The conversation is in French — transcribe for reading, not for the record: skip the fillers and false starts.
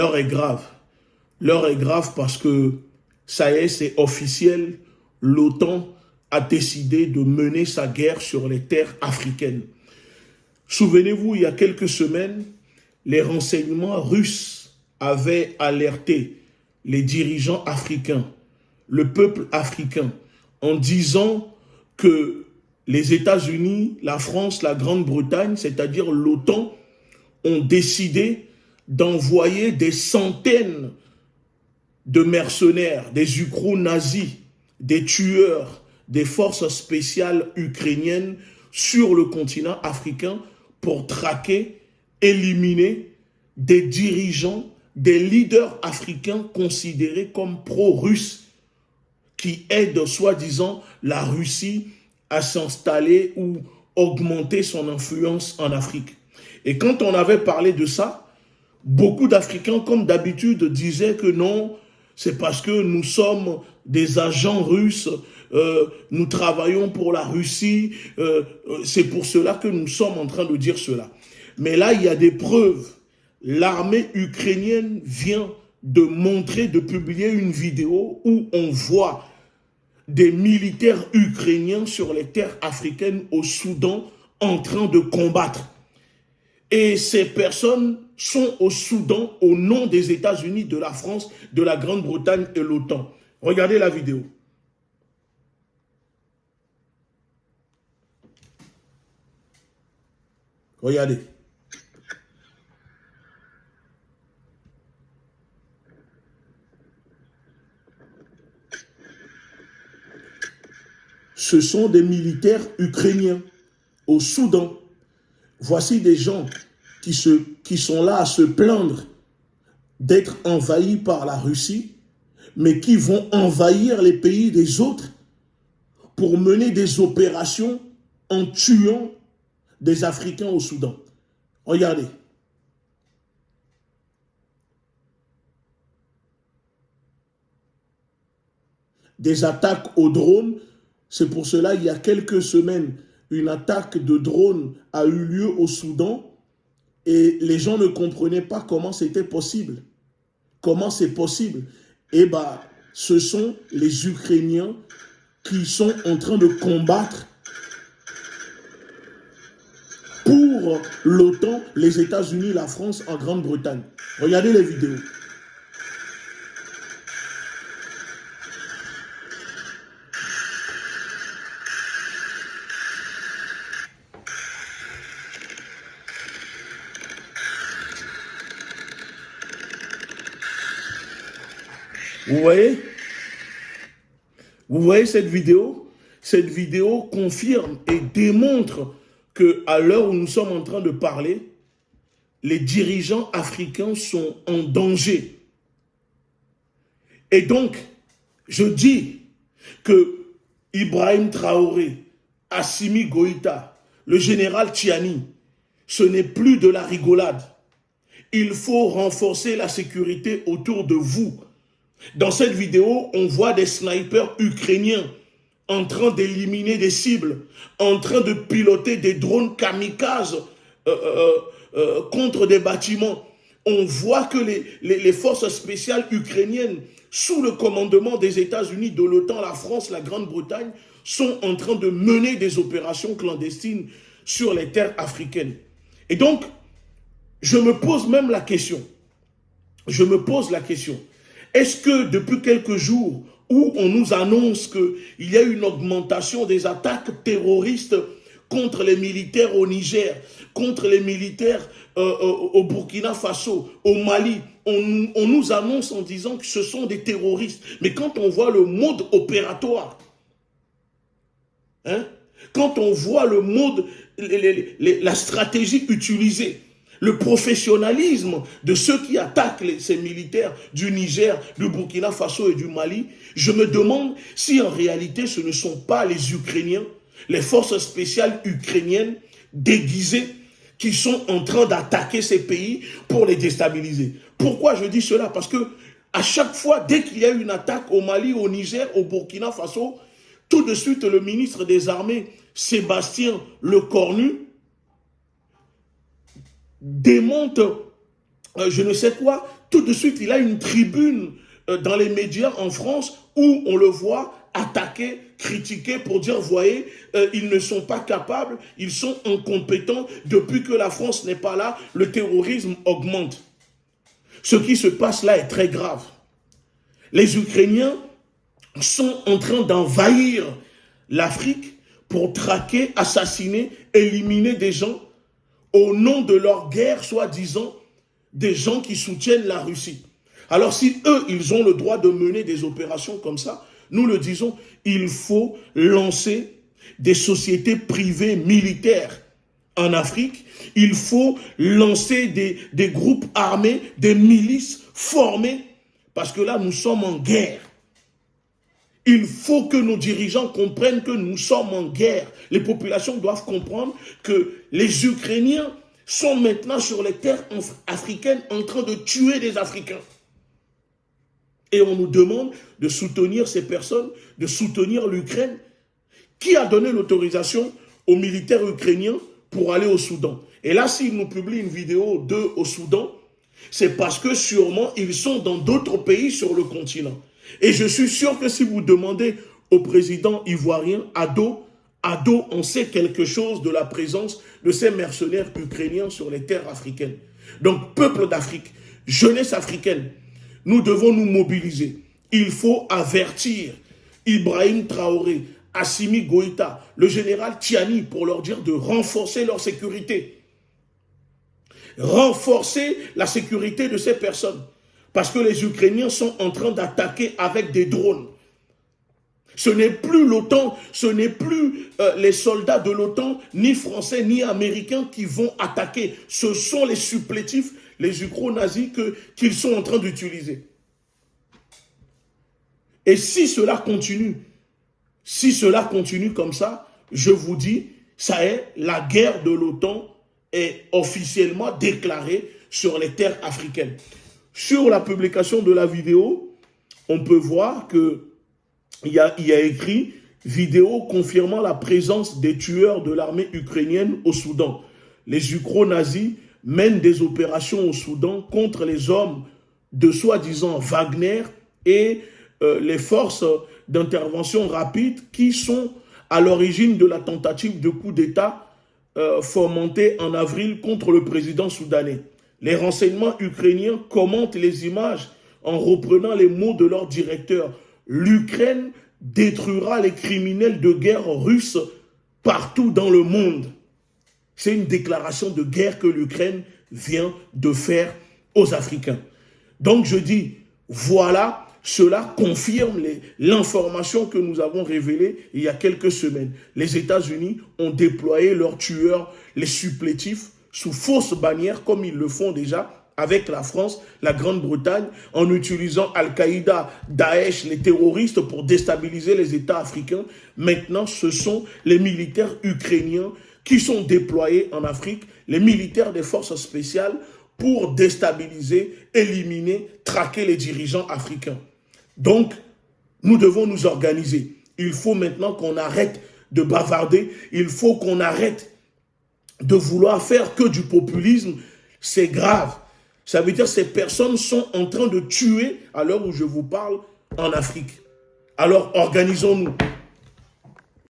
L'heure est grave. L'heure est grave parce que, ça y est, c'est officiel, l'OTAN a décidé de mener sa guerre sur les terres africaines. Souvenez-vous, il y a quelques semaines, les renseignements russes avaient alerté les dirigeants africains, le peuple africain, en disant que les États-Unis, la France, la Grande-Bretagne, c'est-à-dire l'OTAN, ont décidé d'envoyer des centaines de mercenaires, des ukros nazis, des tueurs, des forces spéciales ukrainiennes sur le continent africain pour traquer, éliminer des dirigeants, des leaders africains considérés comme pro-russes qui aident soi-disant la Russie à s'installer ou augmenter son influence en Afrique. Et quand on avait parlé de ça, beaucoup d'Africains, comme d'habitude, disaient que non, c'est parce que nous sommes des agents russes, nous travaillons pour la Russie, c'est pour cela que nous sommes en train de dire cela. Mais là, il y a des preuves. L'armée ukrainienne vient de montrer, de publier une vidéo où on voit des militaires ukrainiens sur les terres africaines au Soudan en train de combattre. Et ces personnes sont au Soudan au nom des États-Unis, de la France, de la Grande-Bretagne et l'OTAN. Regardez la vidéo. Regardez. Ce sont des militaires ukrainiens au Soudan. Voici des gens qui sont là à se plaindre d'être envahis par la Russie, mais qui vont envahir les pays des autres pour mener des opérations en tuant des Africains au Soudan. Regardez. Des attaques aux drones. C'est pour cela, il y a quelques semaines, une attaque de drone a eu lieu au Soudan et les gens ne comprenaient pas comment c'était possible. Comment c'est possible? Eh bien, ce sont les Ukrainiens qui sont en train de combattre pour l'OTAN, les États-Unis, la France, en Grande-Bretagne. Regardez les vidéos. Vous voyez? Vous voyez cette vidéo? Cette vidéo confirme et démontre qu'à l'heure où nous sommes en train de parler, les dirigeants africains sont en danger. Et donc, je dis que Ibrahim Traoré, Assimi Goïta, le général Tchiani, ce n'est plus de la rigolade. Il faut renforcer la sécurité autour de vous. Dans cette vidéo, on voit des snipers ukrainiens en train d'éliminer des cibles, en train de piloter des drones kamikazes contre des bâtiments. On voit que les forces spéciales ukrainiennes, sous le commandement des États-Unis, de l'OTAN, la France, la Grande-Bretagne, sont en train de mener des opérations clandestines sur les terres africaines. Et donc, je me pose même la question. Je me pose la question. Est-ce que depuis quelques jours où on nous annonce qu'il y a une augmentation des attaques terroristes contre les militaires au Niger, contre les militaires au Burkina Faso, au Mali, on nous annonce en disant que ce sont des terroristes. Mais quand on voit le mode opératoire, quand on voit le mode, la stratégie utilisée, le professionnalisme de ceux qui attaquent ces militaires du Niger, du Burkina Faso et du Mali, je me demande si en réalité ce ne sont pas les Ukrainiens, les forces spéciales ukrainiennes déguisées qui sont en train d'attaquer ces pays pour les déstabiliser. Pourquoi je dis cela? Parce que à chaque fois, dès qu'il y a une attaque au Mali, au Niger, au Burkina Faso, tout de suite le ministre des Armées, Sébastien Lecornu, démonte je ne sais quoi, tout de suite, il a une tribune dans les médias en France où on le voit attaquer, critiquer pour dire, voyez, ils ne sont pas capables, ils sont incompétents. Depuis que la France n'est pas là, le terrorisme augmente. Ce qui se passe là est très grave. Les Ukrainiens sont en train d'envahir l'Afrique pour traquer, assassiner, éliminer des gens au nom de leur guerre, soi-disant, des gens qui soutiennent la Russie. Alors si eux, ils ont le droit de mener des opérations comme ça, nous le disons, il faut lancer des sociétés privées militaires en Afrique. Il faut lancer des groupes armés, des milices formées, parce que là, nous sommes en guerre. Il faut que nos dirigeants comprennent que nous sommes en guerre. Les populations doivent comprendre que les Ukrainiens sont maintenant sur les terres africaines en train de tuer des Africains. Et on nous demande de soutenir ces personnes, de soutenir l'Ukraine. Qui a donné l'autorisation aux militaires ukrainiens pour aller au Soudan? Et là, s'ils nous publient une vidéo d'eux au Soudan, c'est parce que sûrement ils sont dans d'autres pays sur le continent. Et je suis sûr que si vous demandez au président ivoirien, Ado, on sait quelque chose de la présence de ces mercenaires ukrainiens sur les terres africaines. Donc, peuple d'Afrique, jeunesse africaine, nous devons nous mobiliser. Il faut avertir Ibrahim Traoré, Assimi Goïta, le général Tiani, pour leur dire de renforcer leur sécurité. Renforcer la sécurité de ces personnes. Parce que les Ukrainiens sont en train d'attaquer avec des drones. Ce n'est plus l'OTAN, ce n'est plus les soldats de l'OTAN, ni français, ni américains qui vont attaquer. Ce sont les supplétifs, les ukro-nazis qu'ils sont en train d'utiliser. Et si cela continue comme ça, je vous dis, ça est, la guerre de l'OTAN est officiellement déclarée sur les terres africaines. Sur la publication de la vidéo, on peut voir qu'il y a écrit « Vidéo confirmant la présence des tueurs de l'armée ukrainienne au Soudan. Les ukro-nazis mènent des opérations au Soudan contre les hommes de soi-disant Wagner et les forces d'intervention rapide qui sont à l'origine de la tentative de coup d'État fomentée en avril contre le président soudanais. Les renseignements ukrainiens commentent les images en reprenant les mots de leur directeur. L'Ukraine détruira les criminels de guerre russes partout dans le monde. C'est une déclaration de guerre que l'Ukraine vient de faire aux Africains. Donc je dis, voilà, cela confirme l'information que nous avons révélée il y a quelques semaines. Les États-Unis ont déployé leurs tueurs, les supplétifs, sous fausse bannière, comme ils le font déjà avec la France, la Grande-Bretagne, en utilisant Al-Qaïda, Daesh, les terroristes pour déstabiliser les États africains. Maintenant, ce sont les militaires ukrainiens qui sont déployés en Afrique, les militaires des forces spéciales, pour déstabiliser, éliminer, traquer les dirigeants africains. Donc, nous devons nous organiser. Il faut maintenant qu'on arrête de bavarder, il faut qu'on arrête de vouloir faire que du populisme. C'est grave. Ça veut dire que ces personnes sont en train de tuer, à l'heure où je vous parle, en Afrique. Alors organisons-nous.